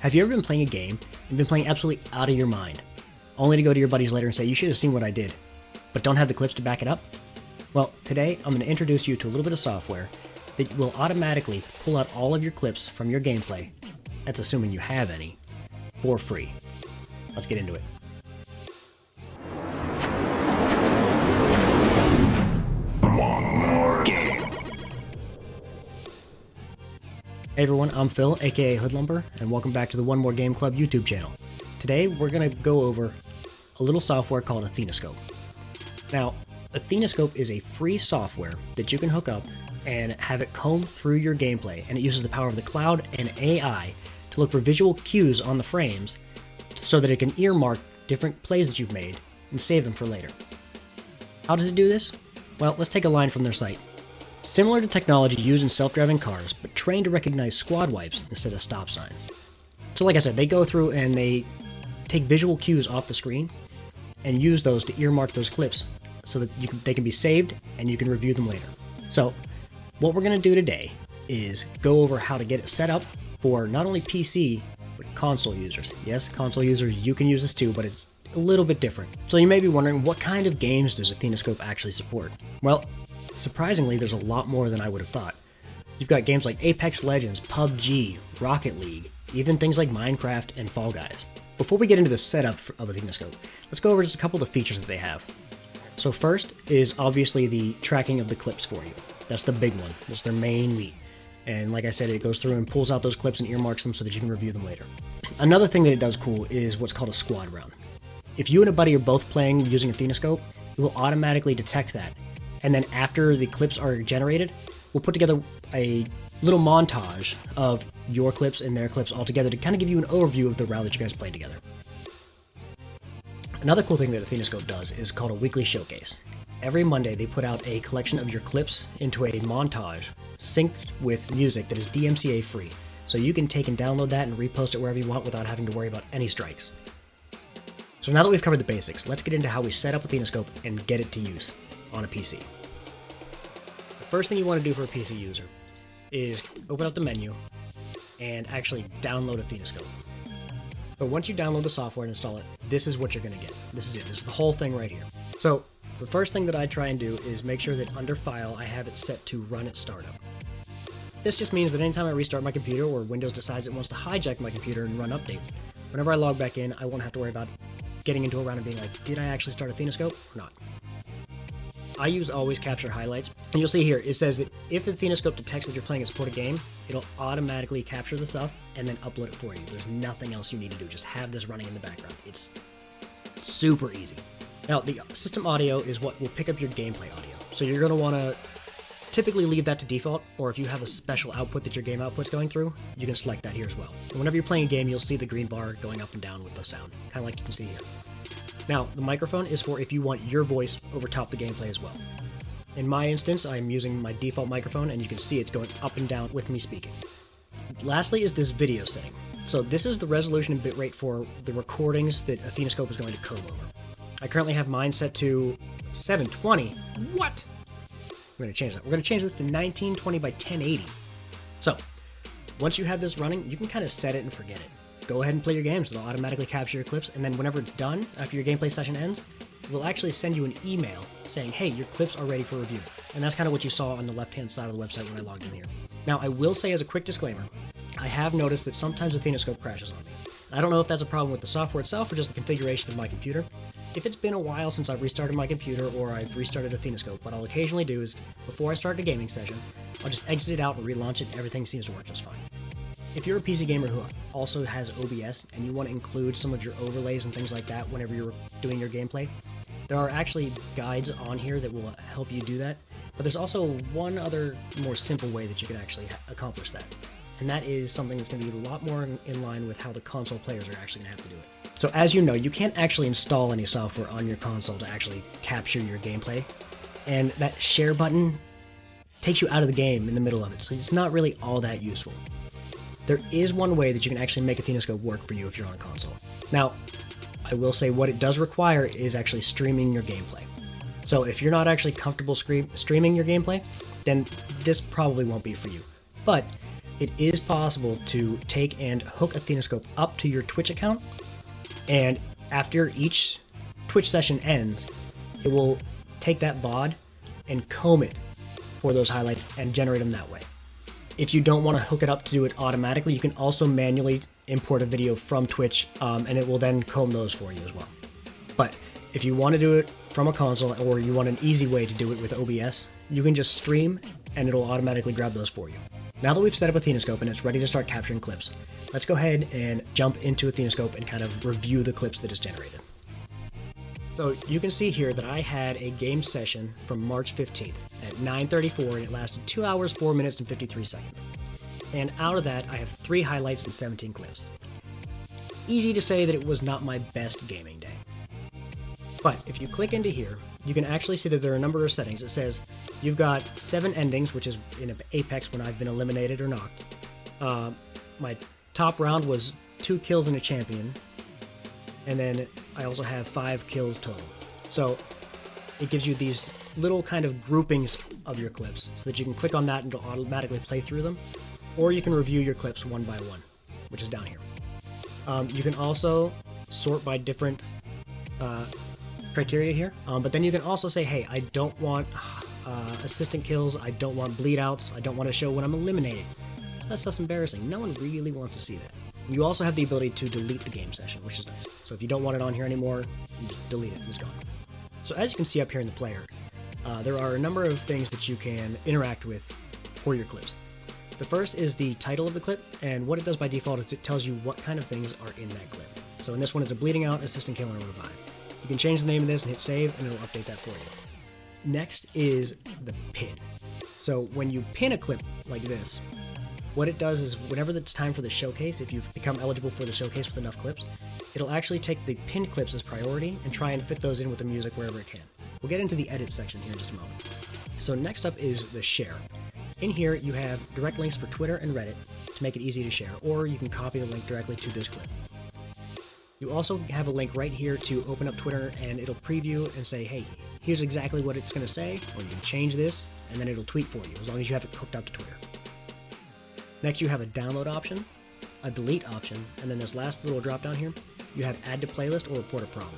Have you ever been playing a game and been playing absolutely out of your mind, only to go to your buddies later and say, you should have seen what I did, but don't have the clips to back it up? Well, today I'm going to introduce you to a little bit of software that will automatically pull out all of your clips from your gameplay, that's assuming you have any, for free. Let's get into it. Hey everyone, I'm Phil, aka Hoodlumber, and welcome back to the One More Game Club YouTube channel. Today we're going to go over a little software called Athena-Scope. Now, Athena-Scope is a free software that you can hook up and have it comb through your gameplay, and it uses the power of the cloud and AI to look for visual cues on the frames so that it can earmark different plays that you've made and save them for later. How does it do this? Well, let's take a line from their site. Similar to technology used in self-driving cars, but trained to recognize squad wipes instead of stop signs. So like I said, they go through and they take visual cues off the screen and use those to earmark those clips so that they can be saved and you can review them later. So what we're going to do today is go over how to get it set up for not only PC, but console users. Yes, console users, you can use this too, but it's a little bit different. So you may be wondering, what kind of games does Athena-Scope actually support? Well, surprisingly, there's a lot more than I would have thought. You've got games like Apex Legends, PUBG, Rocket League, even things like Minecraft and Fall Guys. Before we get into the setup of Athena-Scope, let's go over just a couple of the features that they have. So first is obviously the tracking of the clips for you. That's the big one. That's their main meat. And like I said, it goes through and pulls out those clips and earmarks them so that you can review them later. Another thing that it does cool is what's called a squad round. If you and a buddy are both playing using Athena-Scope, it will automatically detect that. And then after the clips are generated, we'll put together a little montage of your clips and their clips all together to kind of give you an overview of the round that you guys played together. Another cool thing that Athena-Scope does is called a weekly showcase. Every Monday they put out a collection of your clips into a montage synced with music that is DMCA free. So you can take and download that and repost it wherever you want without having to worry about any strikes. So now that we've covered the basics, let's get into how we set up Athena-Scope and get it to use on a PC. The first thing you want to do for a PC user is open up the menu and actually download Athena-Scope. But once you download the software and install it, this is what you're going to get. This is it. This is the whole thing right here. So the first thing that I try and do is make sure that under File I have it set to Run at Startup. This just means that anytime I restart my computer or Windows decides it wants to hijack my computer and run updates, whenever I log back in, I won't have to worry about getting into a round and being like, did I actually start Athena-Scope or not? I use Always Capture Highlights, and you'll see here, it says that if Athena-Scope detects that you're playing a supported game, it'll automatically capture the stuff and then upload it for you. There's nothing else you need to do, just have this running in the background. It's super easy. Now, the system audio is what will pick up your gameplay audio. So you're going to want to typically leave that to default, or if you have a special output that your game output's going through, you can select that here as well. And whenever you're playing a game, you'll see the green bar going up and down with the sound, kind of like you can see here. Now, the microphone is for if you want your voice over top the gameplay as well. In my instance, I'm using my default microphone, and you can see it's going up and down with me speaking. Lastly is this video setting. So this is the resolution and bitrate for the recordings that Athena-Scope is going to comb over. I currently have mine set to 720. What? We're going to change that. We're going to change this to 1920 by 1080. So, once you have this running, you can kind of set it and forget it. Go ahead and play your games. It'll automatically capture your clips, and then whenever it's done, after your gameplay session ends, it will actually send you an email saying, hey, your clips are ready for review. And that's kind of what you saw on the left-hand side of the website when I logged in here. Now, I will say as a quick disclaimer, I have noticed that sometimes Athena-Scope crashes on me. I don't know if that's a problem with the software itself or just the configuration of my computer. If it's been a while since I've restarted my computer or I've restarted Athena-Scope, what I'll occasionally do is, before I start a gaming session, I'll just exit it out and relaunch it and everything seems to work just fine. If you're a PC gamer who also has OBS and you want to include some of your overlays and things like that whenever you're doing your gameplay, there are actually guides on here that will help you do that, but there's also one other more simple way that you can actually accomplish that. And that is something that's going to be a lot more in line with how the console players are actually going to have to do it. So as you know, you can't actually install any software on your console to actually capture your gameplay, and that share button takes you out of the game in the middle of it, so it's not really all that useful. There is one way that you can actually make Athena-Scope work for you if you're on a console. Now, I will say what it does require is actually streaming your gameplay. So if you're not actually comfortable streaming your gameplay, then this probably won't be for you. But it is possible to take and hook Athena up to your Twitch account, and after each Twitch session ends, it will take that VOD and comb it for those highlights and generate them that way. If you don't want to hook it up to do it automatically, you can also manually import a video from Twitch, and it will then comb those for you as well. But if you want to do it from a console, or you want an easy way to do it with OBS, you can just stream and it'll automatically grab those for you. Now that we've set up Athena and it's ready to start capturing clips, let's go ahead and jump into Athena and kind of review the clips that it's generated. So you can see here that I had a game session from March 15th at 9:34, and it lasted 2 hours, 4 minutes, and 53 seconds. And out of that, I have 3 highlights and 17 clips. Easy to say that it was not my best gaming day. But if you click into here, you can actually see that there are a number of settings. It says you've got 7 endings, which is in Apex when I've been eliminated or knocked. My top round was 2 kills and a champion. And then I also have 5 kills total. So it gives you these little kind of groupings of your clips so that you can click on that and it'll automatically play through them. Or you can review your clips one by one, which is down here. You can also sort by different criteria here. But then you can also say, hey, I don't want assistant kills, I don't want bleed outs, I don't want to show when I'm eliminated. So that stuff's embarrassing. No one really wants to see that. You also have the ability to delete the game session, which is nice. So if you don't want it on here anymore, you just delete it and it's gone. So as you can see up here in the player, there are a number of things that you can interact with for your clips. The first is the title of the clip, and what it does by default is it tells you what kind of things are in that clip. So in this one, it's a bleeding out, assistant kill, and a revive. You can change the name of this and hit save, and it'll update that for you. Next is the pin. So when you pin a clip like this, what it does is whenever it's time for the showcase, if you've become eligible for the showcase with enough clips, it'll actually take the pinned clips as priority and try and fit those in with the music wherever it can. We'll get into the edit section here in just a moment. So next up is the share. In here, you have direct links for Twitter and Reddit to make it easy to share, or you can copy the link directly to this clip. You also have a link right here to open up Twitter, and it'll preview and say, hey, here's exactly what it's going to say, or you can change this, and then it'll tweet for you, as long as you have it hooked up to Twitter. Next, you have a download option, a delete option, and then this last little drop down here, you have add to playlist or report a problem.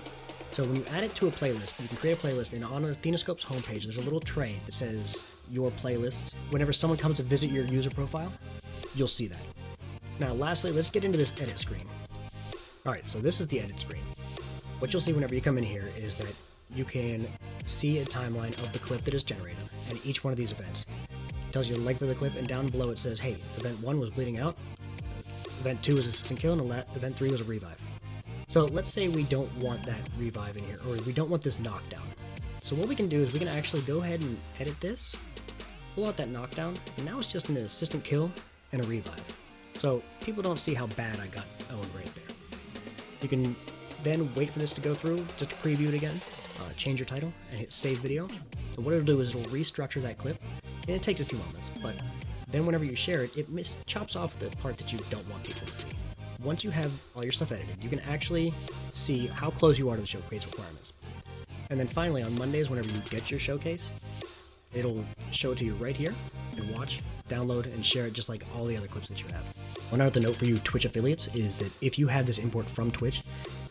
So when you add it to a playlist, you can create a playlist, and on Athena homepage, there's a little tray that says your playlists. Whenever someone comes to visit your user profile, you'll see that. Now, lastly, let's get into this edit screen. Alright, so this is the edit screen. What you'll see whenever you come in here is that you can see a timeline of the clip that is generated, and each one of these events. It tells you the length of the clip, and down below it says, hey, event 1 was bleeding out, event 2 was assistant kill, and event 3 was a revive. So let's say we don't want that revive in here, or we don't want this knockdown. So what we can do is we can actually go ahead and edit this, pull out that knockdown, and now it's just an assistant kill and a revive. So people don't see how bad I got owned right there. You can then wait for this to go through, just to preview it again, change your title, and hit save video. And what it'll do is it'll restructure that clip, and it takes a few moments, but then whenever you share it, it chops off the part that you don't want people to see. Once you have all your stuff edited, you can actually see how close you are to the showcase requirements. And then finally, on Mondays, whenever you get your showcase, it'll show it to you right here, and watch, download, and share it just like all the other clips that you have. One other note for you Twitch affiliates is that if you have this import from Twitch,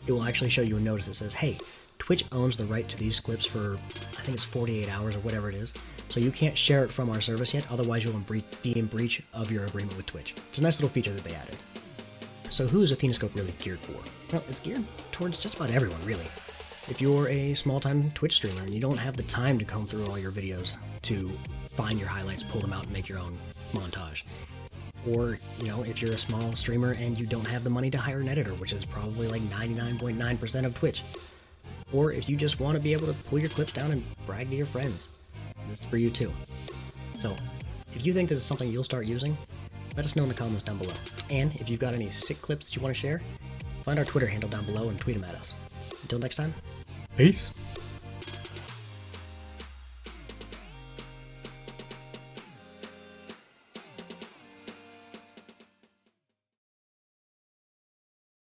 it will actually show you a notice that says, hey, Twitch owns the right to these clips for, I think it's 48 hours or whatever it is, so you can't share it from our service yet, otherwise you'll be in breach of your agreement with Twitch. It's a nice little feature that they added. So who is Athena really geared for? Well, it's geared towards just about everyone, really. If you're a small-time Twitch streamer and you don't have the time to comb through all your videos to find your highlights, pull them out, and make your own montage. Or, if you're a small streamer and you don't have the money to hire an editor, which is probably like 99.9% of Twitch. Or if you just want to be able to pull your clips down and brag to your friends. This is for you too. So, if you think this is something you'll start using, let us know in the comments down below. And if you've got any sick clips that you want to share, find our Twitter handle down below and tweet them at us. Until next time, peace!